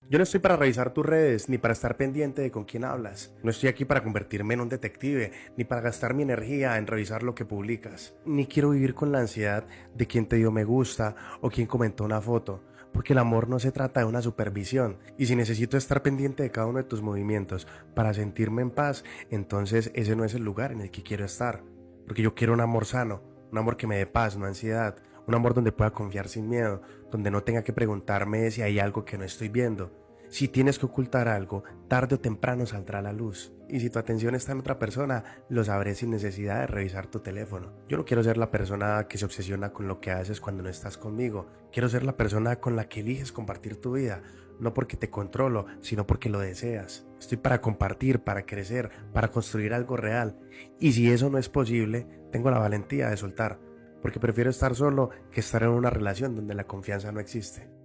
Yo no estoy para revisar tus redes, ni para estar pendiente de con quién hablas. No estoy aquí para convertirme en un detective, ni para gastar mi energía en revisar lo que publicas. Ni quiero vivir con la ansiedad de quién te dio me gusta o quién comentó una foto, porque el amor no se trata de una supervisión. Y si necesito estar pendiente de cada uno de tus movimientos para sentirme en paz, entonces ese no es el lugar en el que quiero estar. Porque yo quiero un amor sano, un amor que me dé paz, no ansiedad, un amor donde pueda confiar sin miedo, donde no tenga que preguntarme si hay algo que no estoy viendo. Si tienes que ocultar algo, tarde o temprano saldrá a la luz. Y si tu atención está en otra persona, lo sabré sin necesidad de revisar tu teléfono. Yo no quiero ser la persona que se obsesiona con lo que haces cuando no estás conmigo. Quiero ser la persona con la que eliges compartir tu vida, no porque te controlo, sino porque lo deseas. Estoy para compartir, para crecer, para construir algo real. Y si eso no es posible, tengo la valentía de soltar, porque prefiero estar solo que estar en una relación donde la confianza no existe.